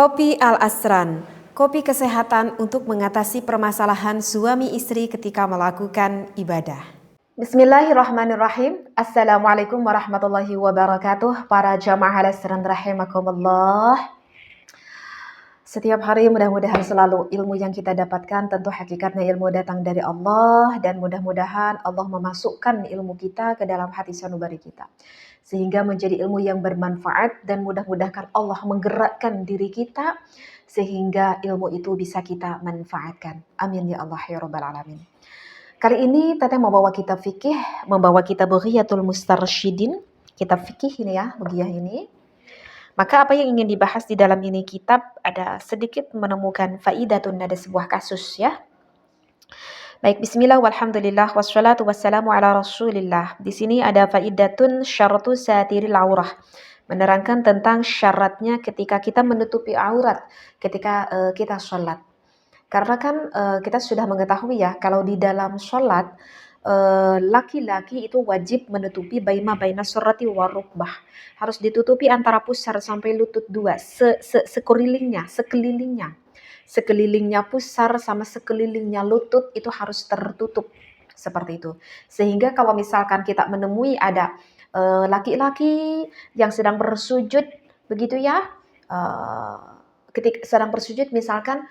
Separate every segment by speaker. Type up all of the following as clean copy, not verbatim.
Speaker 1: Kopi Al-Asran, kopi kesehatan untuk mengatasi permasalahan suami istri ketika melakukan ibadah. Bismillahirrahmanirrahim. Assalamualaikum warahmatullahi wabarakatuh. Para jamaah Al-Asran rahimakumullah. Setiap hari mudah-mudahan selalu ilmu yang kita dapatkan tentu hakikatnya ilmu datang dari Allah, dan mudah-mudahan Allah memasukkan ilmu kita ke dalam hati sanubari kita sehingga menjadi ilmu yang bermanfaat, dan mudah-mudahan Allah menggerakkan diri kita sehingga ilmu itu bisa kita manfaatkan. Amin ya Allah ya Rabbal Alamin. Kali ini Teteh membawa kitab fikih, membawa kitab Bughiyatul Mustarsyidin, kitab fikih ini ya, Bughiyah ini. Maka apa yang ingin dibahas di dalam ini kitab ada sedikit menemukan faidatun, ada sebuah kasus ya. Baik, bismillah walhamdulillah wassalatu wassalamu ala rasulillah. Di sini ada faidatun syaratu satiril aurah. Menerangkan tentang syaratnya ketika kita menutupi aurat ketika kita sholat. Karena kan kita sudah mengetahui ya, kalau di dalam sholat laki-laki itu wajib menutupi baina surati wa rukbah. Harus ditutupi antara pusar sampai lutut dua, sekelilingnya pusar sama sekelilingnya lutut itu harus tertutup seperti itu. Sehingga kalau misalkan kita menemui ada laki-laki yang sedang bersujud begitu ya, ketika sedang bersujud misalkan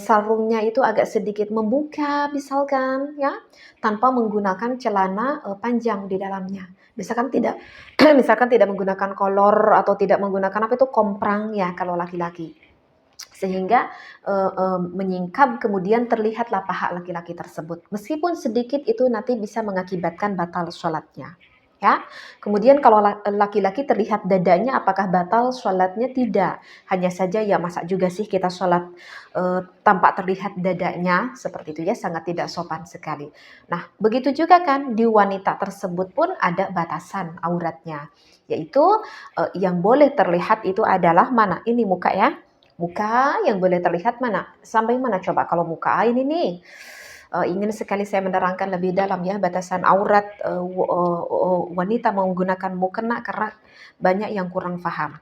Speaker 1: sarungnya itu agak sedikit membuka misalkan ya, tanpa menggunakan celana panjang di dalamnya. Misalkan tidak misalkan tidak menggunakan kolor atau tidak menggunakan apa itu komprang ya kalau laki-laki. Sehingga menyingkap, kemudian terlihatlah paha laki-laki tersebut. Meskipun sedikit itu nanti bisa mengakibatkan batal sholatnya. Ya, kemudian kalau laki-laki terlihat dadanya, apakah batal sholatnya? Tidak. Hanya saja ya masa juga sih kita sholat tanpa terlihat dadanya, seperti itu ya, sangat tidak sopan sekali. Nah, begitu juga kan di wanita tersebut pun ada batasan auratnya, yaitu yang boleh terlihat itu adalah mana? Ini muka ya. Muka yang boleh terlihat mana? Sampai mana coba? Kalau muka ini nih, ingin sekali saya menerangkan lebih dalam ya batasan aurat wanita menggunakan mukena, karena banyak yang kurang paham.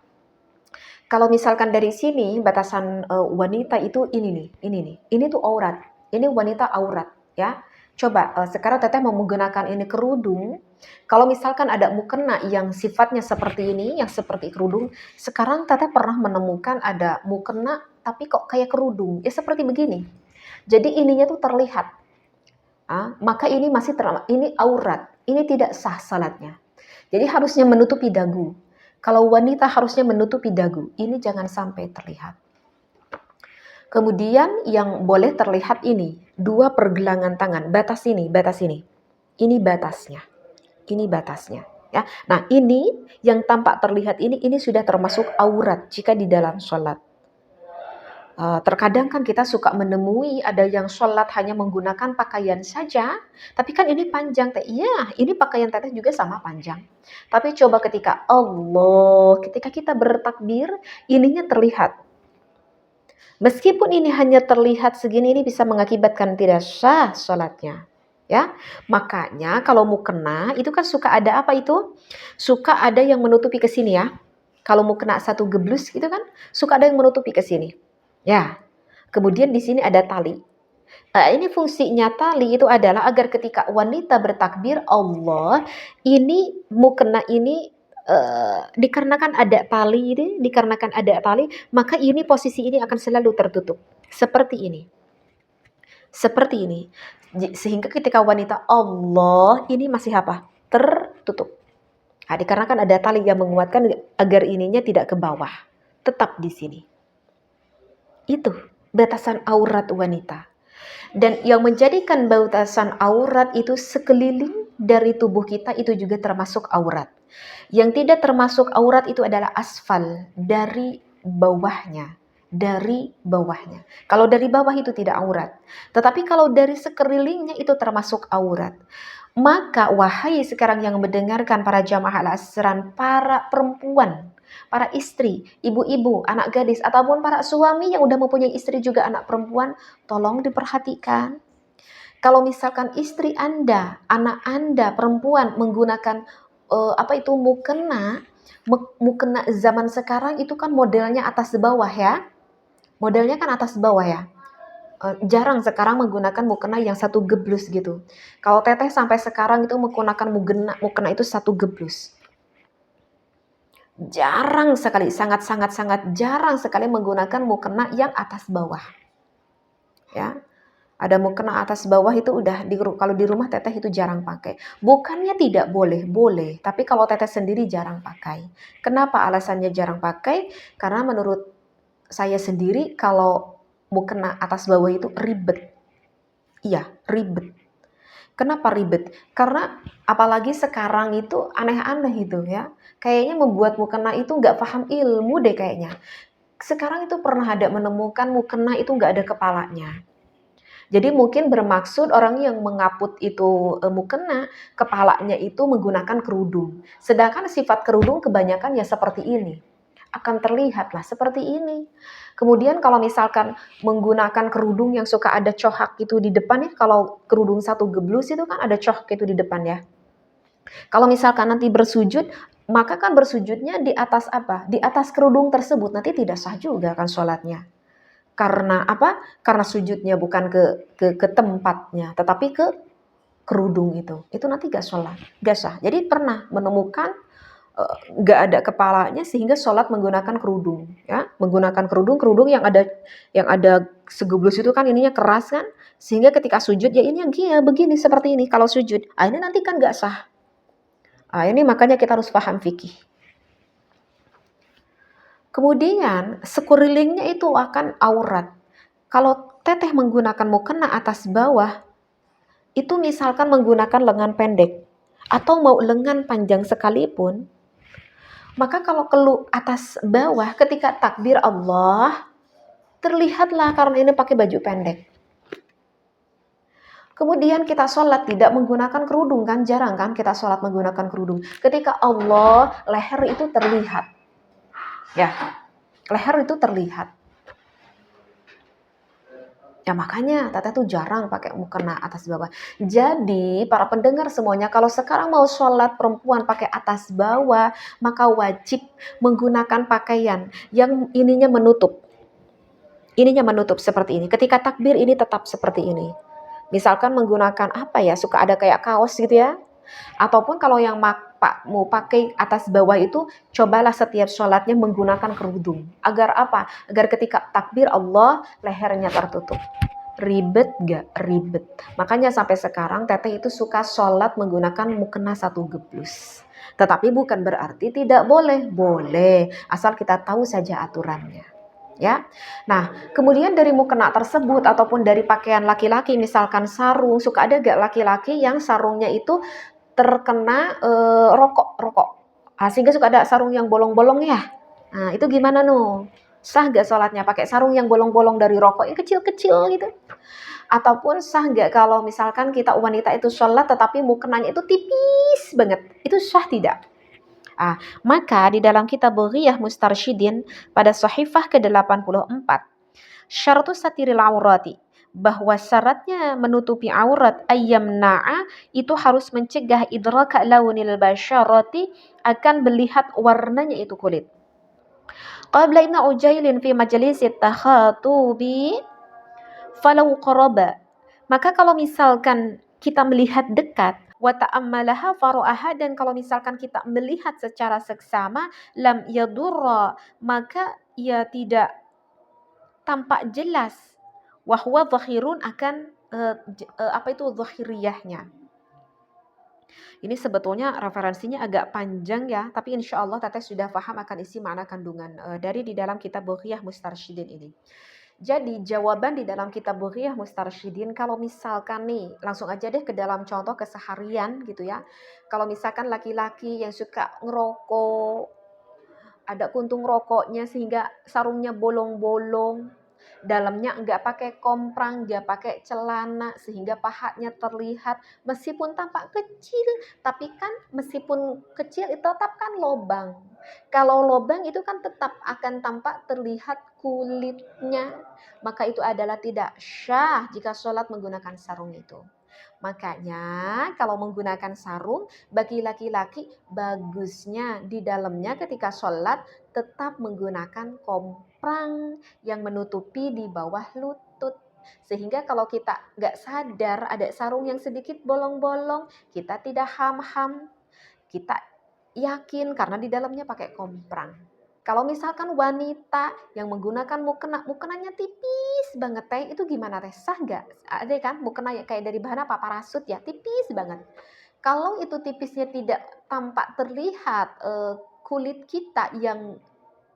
Speaker 1: Kalau misalkan dari sini batasan wanita itu ini nih, ini tuh aurat, ini wanita aurat ya. Coba sekarang Teteh mau menggunakan ini kerudung. Kalau misalkan ada mukena yang sifatnya seperti ini, yang seperti kerudung, sekarang Teteh pernah menemukan ada mukena tapi kok kayak kerudung, ya seperti begini. Jadi ininya tuh terlihat. Maka ini masih ini aurat, ini tidak sah salatnya. Jadi harusnya menutupi dagu. Kalau wanita harusnya menutupi dagu, ini jangan sampai terlihat. Kemudian yang boleh terlihat ini, 2 pergelangan tangan, batas ini. Ini batasnya. Ini batasnya, ya. Nah, ini yang tampak terlihat ini sudah termasuk aurat jika di dalam sholat. Terkadang kan kita suka menemui ada yang sholat hanya menggunakan pakaian saja, tapi kan ini panjang teh. Iya, ini pakaian teteh juga sama panjang. Tapi coba ketika ketika kita bertakbir, ininya terlihat. Meskipun ini hanya terlihat segini, ini bisa mengakibatkan tidak sah sholatnya. Ya, makanya kalau mukena itu kan suka ada apa itu? Suka ada yang menutupi ke sini ya. Kalau mukena satu geblus gitu kan, suka ada yang menutupi ke sini. Ya, kemudian di sini ada tali. Ini fungsinya tali itu adalah agar ketika wanita bertakbir Allah, ini mukena ini dikarenakan ada tali, maka ini posisi ini akan selalu tertutup. Seperti ini. Sehingga ketika wanita Allah, ini masih apa? Tertutup. Dikarenakan ada tali yang menguatkan agar ininya tidak ke bawah. Tetap di sini. Itu batasan aurat wanita. Dan yang menjadikan batasan aurat itu sekeliling dari tubuh kita itu juga termasuk aurat. Yang tidak termasuk aurat itu adalah asfal, dari bawahnya. Kalau dari bawah itu tidak aurat. Tetapi kalau dari sekelilingnya itu termasuk aurat. Maka wahai sekarang yang mendengarkan para jamaah Al-Asran, para perempuan, para istri, ibu-ibu, anak gadis, ataupun para suami yang udah mempunyai istri juga anak perempuan, tolong diperhatikan. Kalau misalkan istri Anda, anak Anda perempuan menggunakan mukena zaman sekarang itu kan modelnya atas bawah ya. modelnya kan atas bawah ya. Jarang sekarang menggunakan mukena yang satu geblus gitu. Kalau teteh sampai sekarang itu menggunakan mukena itu satu geblus. Jarang sekali, sangat jarang sekali menggunakan mukena yang atas bawah. Ya, ada mukena atas bawah itu udah kalau di rumah teteh itu jarang pakai. Bukannya tidak boleh, boleh. Tapi kalau teteh sendiri jarang pakai. Kenapa alasannya jarang pakai? Karena menurut saya sendiri kalau mukena atas bawah itu ribet. Iya, ribet. Kenapa ribet? Karena apalagi sekarang itu aneh-aneh itu ya. Kayaknya membuat mukena itu nggak paham ilmu deh kayaknya. Sekarang itu pernah ada menemukan mukena itu nggak ada kepalanya. Jadi mungkin bermaksud orang yang mengaput itu mukena, kepalanya itu menggunakan kerudung. Sedangkan sifat kerudung kebanyakan ya seperti ini. Akan terlihat lah seperti ini. Kemudian kalau misalkan menggunakan kerudung yang suka ada cohak itu di depan ya, kalau kerudung satu geblus itu kan ada cohak itu di depan ya. Kalau misalkan nanti bersujud, maka kan bersujudnya di atas apa? Di atas kerudung tersebut, nanti tidak sah juga kan sholatnya. Karena apa? Karena sujudnya bukan ke tempatnya, tetapi ke kerudung itu. Itu nanti gak sholat, gak sah. Jadi pernah menemukan nggak ada kepalanya sehingga sholat menggunakan kerudung, ya, menggunakan kerudung yang ada segeblus itu kan ininya keras kan, sehingga ketika sujud ya ini yang begini seperti ini kalau sujud, ini nanti kan nggak sah. Ini makanya kita harus paham fikih. Kemudian sekelilingnya itu akan aurat. Kalau teteh menggunakan mukena atas bawah, itu misalkan menggunakan lengan pendek atau mau lengan panjang sekalipun, maka kalau atas bawah ketika takbir Allah, terlihatlah karena ini pakai baju pendek. Kemudian kita sholat tidak menggunakan kerudung kan, jarang kan kita sholat menggunakan kerudung. Ketika Allah, leher itu terlihat. Ya, leher itu terlihat. Ya makanya teteh tuh jarang pakai mukena atas bawah. Jadi para pendengar semuanya, kalau sekarang mau sholat perempuan pakai atas bawah, maka wajib menggunakan pakaian yang ininya menutup. Ininya menutup seperti ini. Ketika takbir ini tetap seperti ini. Misalkan menggunakan apa ya, suka ada kayak kaos gitu ya. Ataupun kalau yang mau pakai atas bawah itu, cobalah setiap sholatnya menggunakan kerudung. Agar apa? Agar ketika takbir Allah, lehernya tertutup. Ribet gak? Ribet. Makanya sampai sekarang teteh itu suka sholat menggunakan mukena satu geblus. Tetapi bukan berarti tidak boleh. Boleh, asal kita tahu saja aturannya. Ya. Nah, kemudian dari mukena tersebut ataupun dari pakaian laki-laki, misalkan sarung, suka ada gak laki-laki yang sarungnya itu terkena rokok. Sehingga suka ada sarung yang bolong-bolong ya. Nah, itu gimana no? Sah gak sholatnya pakai sarung yang bolong-bolong dari rokok yang kecil-kecil gitu? Ataupun sah gak kalau misalkan kita wanita itu sholat tetapi mukenanya itu tipis banget? Itu sah tidak? Maka di dalam kitab Riyah Mustarsyidin pada sahifah ke-84, syaratu satiril aurati, bahwa syaratnya menutupi aurat ayyamna'a itu harus mencegah idraka launil basyarati, akan melihat warnanya itu kulit. Qabla Ibnu Ujailin fi majlisit takhatubi falau qaraba, maka kalau misalkan kita melihat dekat, wa ta'ammalaha fara'aha, dan kalau misalkan kita melihat secara seksama, lam yadurra, maka ia tidak tampak jelas, wa huwa dhahirun, akan apa itu dhahiriyahnya. Ini sebetulnya referensinya agak panjang ya, tapi insya Allah teteh sudah paham akan isi makna kandungan dari di dalam kitab Riyah Mustarsyidin ini. Jadi jawaban di dalam kitab Riyah Mustarsyidin, kalau misalkan nih, langsung aja deh ke dalam contoh keseharian gitu ya. Kalau misalkan laki-laki yang suka ngerokok, ada kuntung rokoknya sehingga sarungnya bolong-bolong, dalamnya enggak pakai komprang, dia pakai celana sehingga pahanya terlihat, meskipun tampak kecil, tapi kan meskipun kecil itu tetap kan lobang. Kalau lobang itu kan tetap akan tampak terlihat kulitnya, maka itu adalah tidak syah jika sholat menggunakan sarung itu. Makanya kalau menggunakan sarung bagi laki-laki bagusnya di dalamnya ketika sholat tetap menggunakan komprang yang menutupi di bawah lutut. Sehingga kalau kita nggak sadar ada sarung yang sedikit bolong-bolong, kita tidak ham-ham, kita yakin karena di dalamnya pakai komprang. Kalau misalkan wanita yang menggunakan mukena, mukenanya tipis banget teh, itu gimana teh? Sah nggak? Ada kan mukena ya kayak dari bahan apa? Parasut ya, tipis banget. Kalau itu tipisnya tidak tampak terlihat kulit kita yang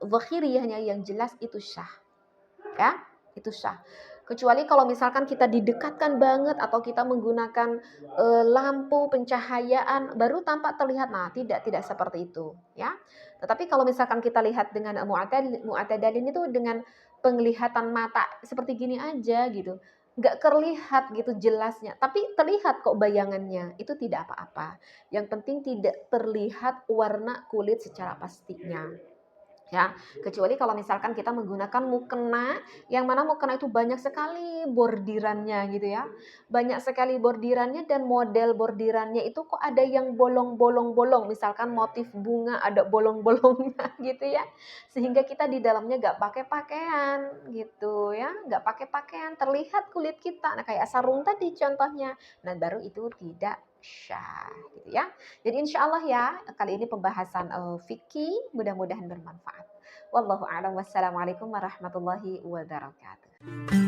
Speaker 1: zahiriyahnya yang jelas, itu syah. Ya, itu syah. Kecuali kalau misalkan kita didekatkan banget atau kita menggunakan lampu pencahayaan baru tampak terlihat. Nah, tidak seperti itu, ya. Tetapi kalau misalkan kita lihat dengan mu'tadalin itu dengan penglihatan mata seperti gini aja gitu. Nggak terlihat gitu jelasnya, tapi terlihat kok bayangannya. Itu tidak apa-apa. Yang penting tidak terlihat warna kulit secara pastinya. Ya, kecuali kalau misalkan kita menggunakan mukena, yang mana mukena itu banyak sekali bordirannya gitu ya. Banyak sekali bordirannya dan model bordirannya itu kok ada yang bolong-bolong-bolong, misalkan motif bunga ada bolong-bolongnya gitu ya. Sehingga kita di dalamnya nggak pakai pakaian gitu ya, nggak pakai pakaian, terlihat kulit kita. Nah, kayak sarung tadi contohnya. Nah, baru itu tidak syah gitu ya. Jadi insya Allah ya, kali ini pembahasan fikih mudah-mudahan bermanfaat. Wallahu a'lam. Wassalamualaikum warahmatullahi wabarakatuh.